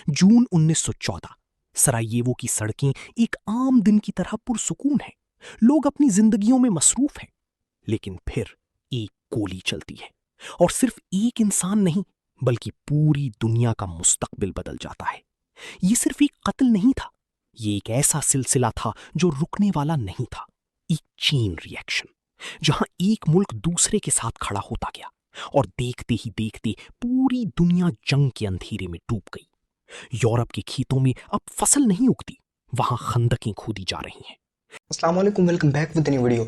जून 1914। सरायेवो की सड़कें एक आम दिन की तरह पुरसुकून हैं। लोग अपनी जिंदगियों में मसरूफ हैं। लेकिन फिर एक गोली चलती है और सिर्फ एक इंसान नहीं, बल्कि पूरी दुनिया का मुस्तकबिल बदल जाता है। ये सिर्फ एक कत्ल नहीं था, ये एक ऐसा सिलसिला था जो रुकने वाला नहीं था। एक चेन रिएक्शन, जहां एक मुल्क दूसरे के साथ खड़ा होता गया और देखते ही देखते पूरी दुनिया जंग के अंधेरे में डूब गई। यूरोप के खेतों में अब फसल नहीं उगती, वहां खंदकें खोदी जा रही हैं। अस्सलाम वालेकुम, welcome back with new video.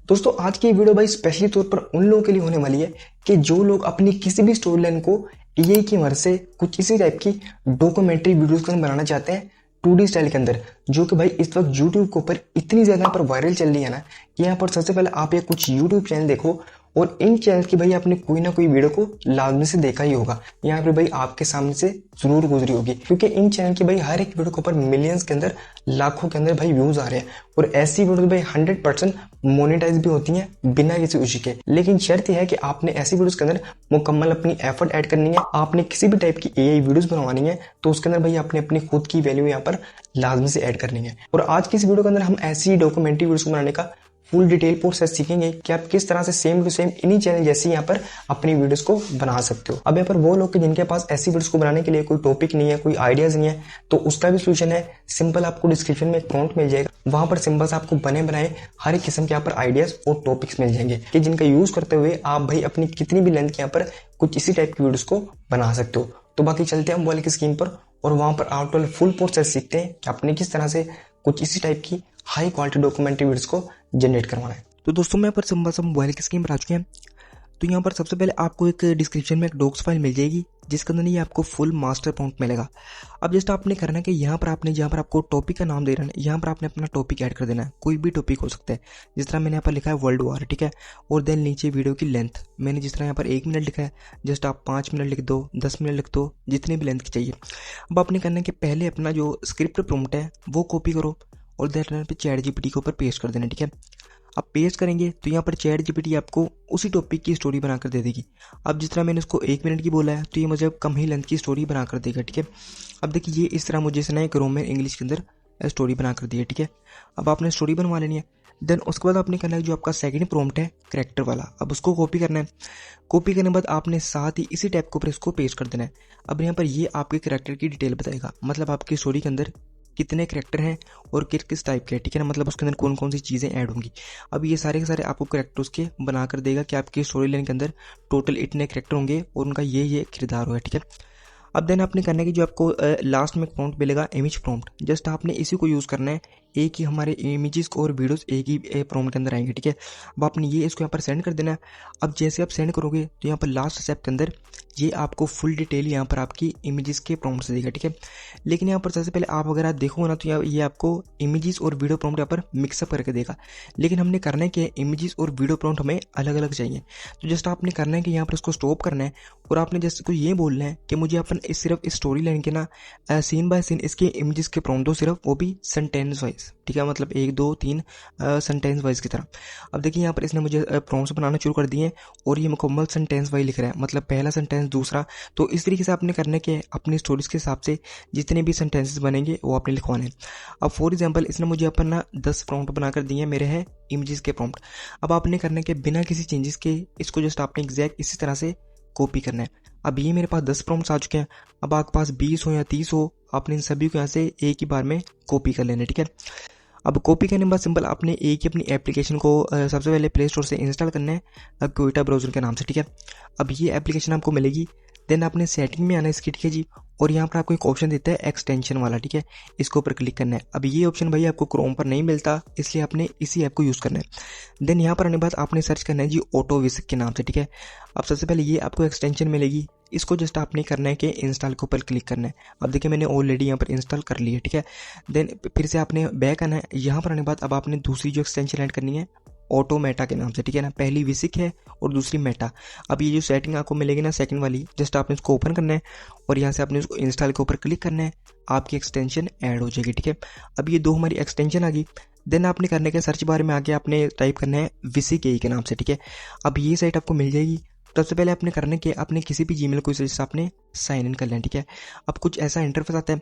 दोस्तों, आज की वीडियो भाई स्पेशली तौर पर उन लोगों के लिए होने वाली है कि जो लोग अपनी किसी भी स्टोरी लाइन को एआई की मदद से कुछ इसी टाइप की डॉक्यूमेंट्री वीडियोस को बनाना चाहते हैं 2D स्टाइल के अंदर, जो कि भाई इस वक्त यूट्यूब के ऊपर इतनी ज्यादा यहाँ पर वायरल चल रही है ना कि यहाँ पर सबसे पहले आप ये कुछ यूट्यूब चैनल देखो और इन चैनल की भाई आपने कोई ना कोई वीडियो को लाजमी से देखा ही होगा, यहाँ पे भाई आपके सामने से जरूर गुजरी होगी, क्योंकि इन चैनल की भाई हर एक वीडियो के ऊपर मिलियंस के अंदर, लाखों के अंदर भाई व्यूज आ रहे हैं और ऐसी वीडियो भाई 100% मोनेटाइज भी होती हैं बिना किसी इशू के। लेकिन शर्त यह है कि आपने ऐसी वीडियोस के अंदर मुकम्मल अपनी एफर्ट ऐड करनी है। आपने किसी भी टाइप की एआई वीडियोस बनवानी है तो उसके अंदर भाई आपने अपनी खुद की वैल्यू यहाँ पर लाजमी से ऐड करनी है। और आज की इस वीडियो के अंदर हम ऐसी डॉक्यूमेंट्री वीडियोस को बनाने का फुल डिटेल प्रोसेस सीखेंगे कि आप किस तरह से सेम टू सेम इन्हीं चैनल जैसे यहाँ पर अपनी वीडियोस को बना सकते हो। अब यहाँ पर वो लोग के जिनके पास ऐसी वीडियोस को बनाने के लिए कोई टॉपिक नहीं है, कोई आइडियाज नहीं है, तो उसका भी सोल्यूशन है। सिंपल आपको डिस्क्रिप्शन में एक प्रॉम्प्ट मिल जाएगा, वहां पर सिंपल से आपको बने बनाए हर एक किस्म के यहाँ पर आइडियाज और टॉपिक्स मिल जाएंगे कि जिनका यूज करते हुए आप भाई अपनी कितनी भी लेंथ के यहाँ पर कुछ इसी टाइप की वीडियोस को बना सकते हो। तो बाकी चलते हैं हम मोबाइल की स्क्रीन पर और वहां पर आउट फुल प्रोसेस सीखते हैं कि आपने किस तरह से कुछ इसी टाइप की हाई क्वालिटी डॉक्यूमेंट्री वीडियोस को जनरेट करवाना है। तो दोस्तों, मैं यहाँ पर सिंपल सा मोबाइल की स्क्रीन पर आ चुके हैं। तो यहाँ पर सबसे पहले आपको एक डिस्क्रिप्शन में एक डॉक्स फाइल मिल जाएगी जिसके अंदर ये आपको फुल मास्टर प्रॉम्प्ट मिलेगा। अब जस्ट आपने करना है कि यहाँ पर आपने जहाँ पर आपको टॉपिक का नाम दे रहा है, यहाँ पर आपने अपना टॉपिक ऐड कर देना है। कोई भी टॉपिक हो सकता है, जिस तरह मैंने यहाँ पर लिखा है वर्ल्ड वॉर, ठीक है। और देन नीचे वीडियो की लेंथ मैंने जिस तरह यहाँ पर 1 मिनट लिखा है, जस्ट आप 5 मिनट लिख दो, 10 मिनट लिख दो, जितने भी लेंथ की चाहिए। अब आपने करना है कि पहले अपना जो स्क्रिप्ट प्रॉम्प्ट है वो कॉपी करो और देन पे चैट जीपीटी के ऊपर पेस्ट कर देना, ठीक है। अब पेस्ट करेंगे तो यहाँ पर चैट जीपीटी आपको उसी टॉपिक की स्टोरी बनाकर दे देगी। अब जिस तरह मैंने इसको 1 मिनट की बोला है तो ये मुझे कम ही लेंथ की स्टोरी बनाकर देगा, ठीक है। अब देखिए ये इस तरह मुझे इसने एक रोम में इंग्लिश के अंदर स्टोरी बनाकर दी है, ठीक है। अब आपने स्टोरी बनवा लेनी है। देन उसके बाद आपने करना है जो आपका सेकंड प्रॉम्प्ट है कैरेक्टर वाला, अब उसको कॉपी करना है। कॉपी करने के बाद आपने साथ ही इसी टाइप के ऊपर इसको पेस्ट कर देना है। अब यहाँ पर ये आपके कैरेक्टर की डिटेल बताएगा, मतलब आपकी स्टोरी के अंदर कितने कैरेक्टर हैं और किस किस टाइप के, ठीक है ना, मतलब उसके अंदर कौन कौन सी चीज़ें ऐड होंगी। अब ये सारे के सारे आपको कैरेक्टर उसके बना कर देगा कि आपकी स्टोरी लाइन के अंदर टोटल इतने कैरेक्टर होंगे और उनका ये किरदार होगा, ठीक है। अब देन आपने करना है कि जो आपको लास्ट में प्रॉम्प्ट मिलेगा इमेज प्रॉम्प्ट, जस्ट आपने इसी को यूज़ करना है। एक ही हमारे इमेजेस और वीडियोस एक ही प्रॉम्प्ट के अंदर आएंगे, ठीक है। अब आपने ये इसको यहाँ पर सेंड कर देना है। अब जैसे आप सेंड करोगे तो यहाँ पर लास्ट स्टेप के अंदर ये आपको फुल डिटेल यहाँ पर आपकी इमेजेस के प्रॉम्प्ट से देगा, ठीक है। लेकिन यहाँ पर सबसे पहले आप अगर आप देखोगे ना तो ये आपको इमेजेस और वीडियो प्रॉम्प्ट यहाँ पर मिक्सअप करके देगा। लेकिन हमने करना है कि इमेजेस और वीडियो प्रॉम्प्ट हमें अलग अलग चाहिए। तो जस्ट आपने करना है कि यहाँ पर इसको स्टॉप करना है और आपने जस्ट को ये बोलना है कि मुझे अपन सिर्फ इस स्टोरी लाइन के ना सीन बाय सीन इसके इमेजेस के प्रॉम्प्ट दो सिर्फ, वो भी सेंटेंस वाइज, ठीक है, मतलब 1 2 3 सेंटेंस वाइज की तरह। अब देखिए यहाँ पर इसने मुझे प्रॉम्प्ट्स बनाना शुरू कर दिए और ये मुकम्मल सेंटेंस वाइज लिख रहा है, मतलब पहला सेंटेंस दूसरा। तो इस तरीके से आपने करने के अपनी स्टोरीज के हिसाब से जितने भी सेंटेंसेस बनेंगे वो आपने लिखवाने हैं। अब फॉर एग्जांपल इसने मुझे अपना 10 प्रॉम्प्ट बनाकर दिए हैं, मेरे हैं इमेजेस के प्रॉम्प्ट। अब आपने करने के बिना किसी चेंजेस के इसको जस्ट आपने एग्जैक्ट इसी तरह से कॉपी करना है। अब ये मेरे पास 10 प्रॉम्प्ट्स आ चुके हैं। अब आपके पास 20 हो या 30 हो, आपने इन सभी को यहाँ से एक ही बार में कॉपी कर लेना है, ठीक है। अब कॉपी करने के बाद सिंपल आपने एक ही अपनी एप्लीकेशन को सबसे पहले प्ले स्टोर से इंस्टॉल करना है क्विटा ब्राउज़र के नाम से, ठीक है। अब ये एप्लीकेशन आपको मिलेगी। देन आपने सेटिंग में आना है इसकी, ठीक है जी। और यहाँ पर आपको एक ऑप्शन देता है एक्सटेंशन वाला, ठीक है, इसके ऊपर क्लिक करना है। अब ये ऑप्शन भाई आपको क्रोम पर नहीं मिलता, इसलिए आपने इसी ऐप को यूज़ करना है। देन यहाँ पर आने के बाद आपने सर्च करना है जी ऑटो विस्क के नाम से, ठीक है। अब सबसे पहले ये आपको एक्सटेंशन मिलेगी, इसको जस्ट आपने करना है कि इंस्टॉल के ऊपर क्लिक करना है। अब देखिए मैंने ऑलरेडी यहाँ पर इंस्टॉल कर लिया है, ठीक है। देन फिर से आपने बैक आना है। यहाँ पर आने के बाद अब आपने दूसरी जो एक्सटेंशन ऐड करनी है ऑटो मेटा के नाम से, ठीक है ना। पहली विसिक है और दूसरी मेटा। अब ये जो सेटिंग आपको मिलेगी ना सेकंड वाली, जस्ट आपने इसको ओपन करना है और यहाँ से आपने इसको इंस्टॉल के ऊपर क्लिक करना है, आपकी एक्सटेंशन ऐड हो जाएगी, ठीक है। अब ये दो हमारी एक्सटेंशन आ गई। देन आपने करने के सर्च बार में आके आपने टाइप करना है विसिक ए के नाम से, ठीक है। अब ये साइट आपको मिल जाएगी। सबसे पहले आपने करना है कि अपने किसी भी जीमेल को इस आपने साइन इन कर लें, ठीक है। अब कुछ ऐसा इंटरफेस आता है।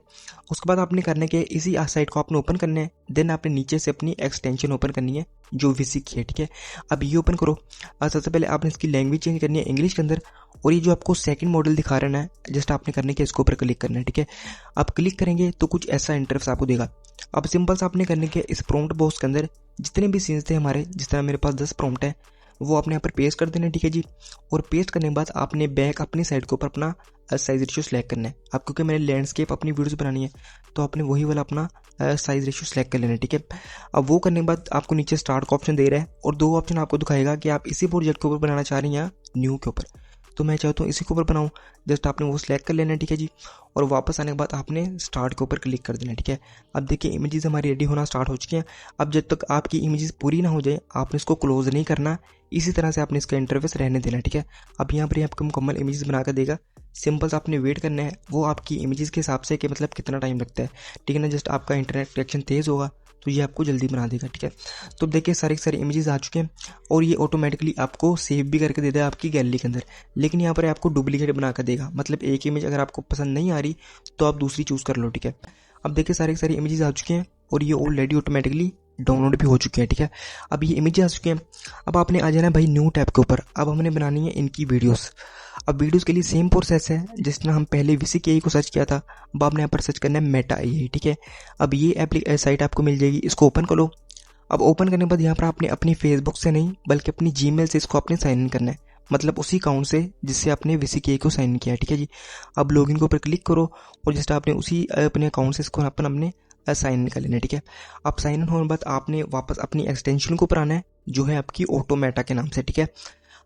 उसके बाद आपने करना है कि इसी साइट को आपने ओपन करना है। देन आपने नीचे से अपनी एक्सटेंशन ओपन करनी है जो VC की है, ठीक है। अब ये ओपन करो। सबसे पहले आपने इसकी लैंग्वेज चेंज करनी है इंग्लिश के अंदर, और ये जो आपको सेकंड मॉडल दिखा रहा है जस्ट आपने करने के इसके ऊपर क्लिक करना है, ठीक है। आप क्लिक करेंगे तो कुछ ऐसा इंटरफेस आपको देगा। अब सिंपल सा आपने करने के इस प्रॉम्प्ट बॉक्स के अंदर जितने भी सीन्स थे हमारे, जिस तरह मेरे पास 10 प्रॉम्प्ट है, वो आपने यहाँ पर पेस्ट कर देना, ठीक है जी। और पेस्ट करने के बाद आपने बैक अपनी साइड के ऊपर अपना साइज रेशियो सेलेक्ट करना है। अब क्योंकि मैंने लैंडस्केप अपनी वीडियोस बनानी है तो आपने वही वाला अपना साइज रेशियो सेलेक्ट कर लेना है, ठीक है। अब वो करने के बाद आपको नीचे स्टार्ट का ऑप्शन दे रहा है और 2 ऑप्शन आपको दिखाएगा कि आप इसी प्रोजेक्ट के ऊपर बनाना चाह रही हैं या न्यू के ऊपर। तो मैं चाहता हूँ इसी के ऊपर बनाऊँ, जस्ट आपने वो सिलेक्ट कर लेना है, ठीक है जी। और वापस आने के बाद आपने स्टार्ट के ऊपर क्लिक कर देना है, ठीक है। अब देखिए इमेजेस हमारी रेडी होना स्टार्ट हो चुकी हैं। अब जब तक आपकी इमेजेस पूरी ना हो जाए आपने इसको क्लोज नहीं करना, इसी तरह से आपने इसका इंटरफेस रहने देना, ठीक है। अब यहाँ पर आपको मुकम्मल इमेजेस बनाकर देगा। सिंपल से आपने वेट करना है वो आपकी इमेजेस के हिसाब से कि मतलब कितना टाइम लगता है, ठीक है ना। जस्ट आपका इंटरनेट कनेक्शन तेज़ होगा तो ये आपको जल्दी बना देगा, ठीक है। तो देखिए सारी इमेजेस आ चुके हैं और ये ऑटोमेटिकली आपको सेव भी करके देता है आपकी गैलरी के अंदर। लेकिन यहाँ पर आपको डुप्लीकेट बना कर देगा, मतलब एक इमेज अगर आपको पसंद नहीं आ रही तो आप दूसरी चूज़ कर लो, ठीक है। अब देखिए सारी इमेजेस आ चुके हैं और ये ऑलरेडी ऑटोमेटिकली डाउनलोड भी हो चुके हैं, ठीक है। अब ये इमेज आ चुके हैं। अब आपने आ जाना भाई न्यू टैब के ऊपर। अब हमने बनानी है इनकी वीडियोस। अब वीडियोस के लिए सेम प्रोसेस है जिस तरह हम पहले VCKI को सर्च किया था। अब आपने यहाँ पर सर्च करना है मेटा AI, ठीक है। अब ये साइट आपको मिल जाएगी, इसको ओपन करो। अब ओपन करने के बाद यहाँ पर आपने अपनी फेसबुक से नहीं बल्कि अपनी जीमेल से इसको आपने साइन इन करना है, मतलब उसी अकाउंट से जिससे आपने VCKI को साइन इन किया है, ठीक है जी। अब लॉगिन के ऊपर क्लिक करो और जस्ट आपने उसी अपने अकाउंट से इसको अपने साइन इन कर लेना है, ठीक है। अब साइन इन होने के बाद आपने वापस अपनी एक्सटेंशन को ऊपर आना है जो है आपकी ऑटोमेटा के नाम से, ठीक है।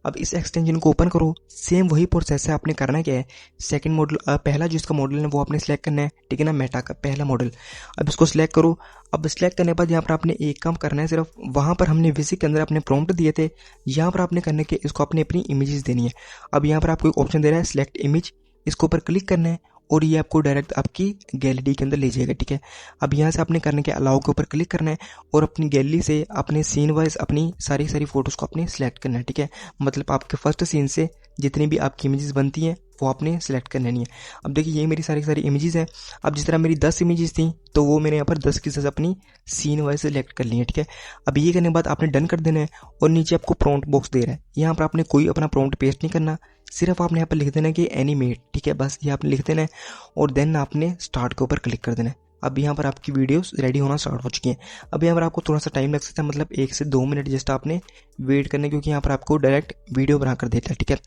अब इस एक्सटेंशन को ओपन करो। सेम वही प्रोसेस है, आपने करना क्या है, सेकंड मॉडल पहला जो इसका मॉडल है वो आपने सेलेक्ट करना है, ठीक है ना, मेटा का पहला मॉडल। अब इसको सिलेक्ट करो। अब सिलेक्ट करने के बाद यहाँ पर आपने एक काम करना है, सिर्फ वहाँ पर हमने VC के अंदर अपने प्रॉम्प्ट दिए थे, यहाँ पर आपने करने के इसको अपनी इमेजेस देनी है। अब यहाँ पर आपको एक ऑप्शन दे रहा है सिलेक्ट इमेज, इसके ऊपर क्लिक करना है और ये आपको डायरेक्ट आपकी गैलरी के अंदर ले जाएगा, ठीक है। अब यहाँ से आपने करने के अलाउ के ऊपर क्लिक करना है और अपनी गैलरी से अपने सीन वाइज अपनी सारी फोटोज़ को आपने सेलेक्ट करना है, ठीक है। मतलब आपके फर्स्ट सीन से जितनी भी आपकी इमेजेस बनती हैं वो आपने सेलेक्ट कर लेनी है। अब देखिए ये मेरी सारी इमेजेस हैं। अब जिस तरह मेरी 10 इमेजेस थी तो वो मैंने यहाँ पर 10 की 10 अपनी सीन वाइज सेलेक्ट कर ली है, ठीक है। अब ये करने के बाद आपने डन कर देना है और नीचे आपको प्रॉम्प्ट बॉक्स दे रहा है। यहाँ पर आपने कोई अपना प्रॉम्प्ट पेस्ट नहीं करना, सिर्फ आपने यहाँ पर लिख देना है कि एनिमेट, ठीक है, बस ये आपने लिख देना है और देन आपने स्टार्ट के ऊपर क्लिक कर देना है। अब यहाँ पर आपकी वीडियोस रेडी होना स्टार्ट हो चुकी हैं। अब यहाँ पर आपको थोड़ा सा टाइम लग सकता है, मतलब 1 से 2 मिनट जस्ट आपने वेट करना है, क्योंकि यहाँ पर आपको डायरेक्ट वीडियो बना कर देता है, ठीक है।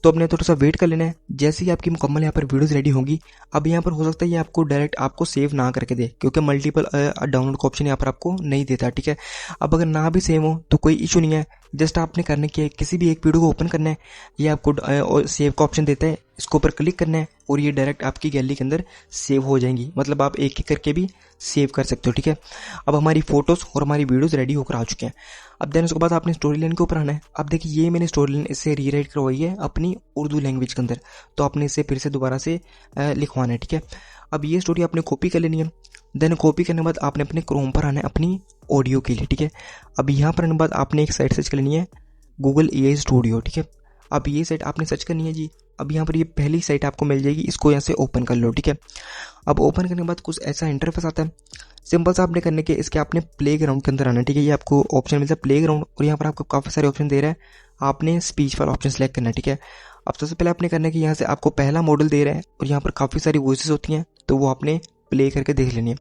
तो आपने थोड़ा सा वेट कर लेना है। जैसे ही आपकी मुकम्मल यहाँ पर वीडियोस रेडी होंगी, अब यहाँ पर हो सकता है ये आपको डायरेक्ट आपको सेव ना करके दे, क्योंकि मल्टीपल डाउनलोड का ऑप्शन यहाँ पर आपको नहीं देता, ठीक है। अब अगर ना भी सेव हो तो कोई इशू नहीं है, जस्ट आपने करने के किसी भी एक वीडियो को ओपन करना है, ये आपको सेव का ऑप्शन देता है, इसके ऊपर क्लिक करना है और ये डायरेक्ट आपकी गैलरी के अंदर सेव हो जाएंगी, मतलब आप एक एक करके भी सेव कर सकते हो, ठीक है। अब हमारी फोटोज़ और हमारी वीडियोस रेडी होकर आ चुके हैं। अब देन उसके बाद आपने स्टोरी लाइन के ऊपर आना है। अब देखिए ये मैंने स्टोरी लाइन इससे रीराइट करवाई है अपनी उर्दू लैंग्वेज के अंदर, तो आपने इसे फिर से दोबारा से लिखवाना है, ठीक है। अब ये स्टोरी आपने कॉपी कर लेनी है। देन कॉपी करने के बाद आपने अपने क्रोम पर आना है अपनी ऑडियो के लिए, ठीक है। अब यहाँ पर आने के बाद आपने एक साइट सर्च कर लेनी है गूगल AI स्टूडियो, ठीक है। अब ये साइट आपने सर्च करनी है जी। अब यहाँ पर ये पहली साइट आपको मिल जाएगी, इसको यहाँ से ओपन कर लो, ठीक है। अब ओपन करने के बाद कुछ ऐसा इंटरफेस आता है। सिंपल सा आपने करने के इसके आपने प्ले ग्राउंड के अंदर आना है, ठीक है। ये आपको ऑप्शन मिलता है प्ले ग्राउंड और यहाँ पर आपको काफ़ी सारे ऑप्शन दे रहा है, आपने स्पीच वाला ऑप्शन सेलेक्ट करना है, ठीक है। अब सबसे पहले आपने करना है कि यहाँ से आपको पहला मॉडल दे रहा है और यहाँ पर काफ़ी सारी वॉइसेस होती हैं, तो वो आपने प्ले करके देख लेनी है।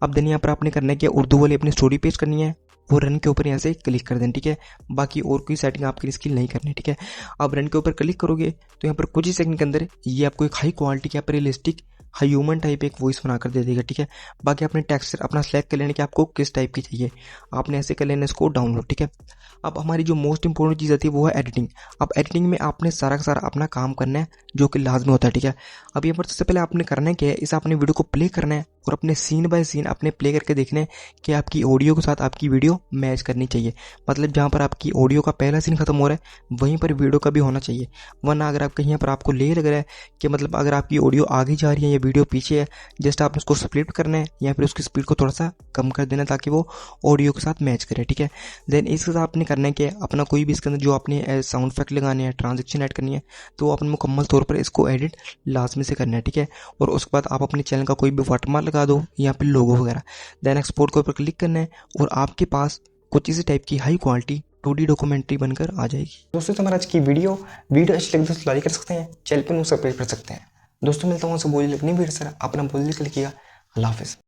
अब देन यहाँ पर आपने करना है कि उर्दू वाली अपनी स्टोरी पेस्ट करनी है, वो रन के ऊपर यहाँ से क्लिक कर देना, ठीक है। बाकी और कोई सेटिंग आपकी इसकी नहीं करनी, ठीक है। अब रन के ऊपर क्लिक करोगे तो यहाँ पर कुछ ही सेकंड के अंदर ये आपको एक हाई क्वालिटी के यहाँ पर रियलिस्टिक ह्यूमन टाइप एक वॉइस बनाकर दे देगा, ठीक है। बाकी आपने टेक्सचर अपना सेलेक्ट कर लेना कि आपको किस टाइप की चाहिए, आपने ऐसे कर लेना इसको डाउनलोड, ठीक है। अब हमारी जो मोस्ट इंपॉर्टेंट चीज़ आती है वो है एडिटिंग। अब एडिटिंग में आपने सारा का सारा अपना काम करना है जो कि लाजमी होता है, ठीक है। अब यहाँ पर सबसे पहले आपने करना है क्या है, इस आपने वीडियो को प्ले करना है और अपने सीन बाय सीन आपने प्ले करके देखना है कि आपकी ऑडियो के साथ आपकी वीडियो मैच करनी चाहिए। मतलब जहाँ पर आपकी ऑडियो का पहला सीन खत्म हो रहा है वहीं पर वीडियो का भी होना चाहिए, वरना अगर आप कहीं यहाँ पर आपको ले लग रहा है कि मतलब अगर आपकी ऑडियो आगे जा रही है या वीडियो पीछे है, जस्ट आपने उसको स्प्लिट करना है या फिर उसकी स्पीड को थोड़ा सा कम कर देना ताकि वो ऑडियो के साथ मैच करे, ठीक है। देन इसके साथ आपने करना है कि अपना कोई भी इसके अंदर जो आपने साउंड इफेक्ट लगाने हैं, ट्रांजेक्शन ऐड करनी है, तो आपने मुकम्मल तौर पर इसको एडिट लाजमी से करना है, ठीक है। और उसके बाद आप अपने चैनल का कोई भी वाटरमार्क लगा दो या फिर लोगो वगैरह, देन एक्सपोर्ट के ऊपर क्लिक करना है और आपके पास कुछ इसी टाइप की हाई क्वालिटी 2D डॉक्यूमेंट्री बनकर आ जाएगी। दोस्तों तो हमारा आज की वीडियो अच्छी लगी तो लाइक कर सकते हैं, चैनल पर सब्सक्राइब कर सकते हैं। दोस्तों मिलता हूँ बोली लगनी वीडियो सर, अपना बोल निकल किया। अल्लाह हाफिज़।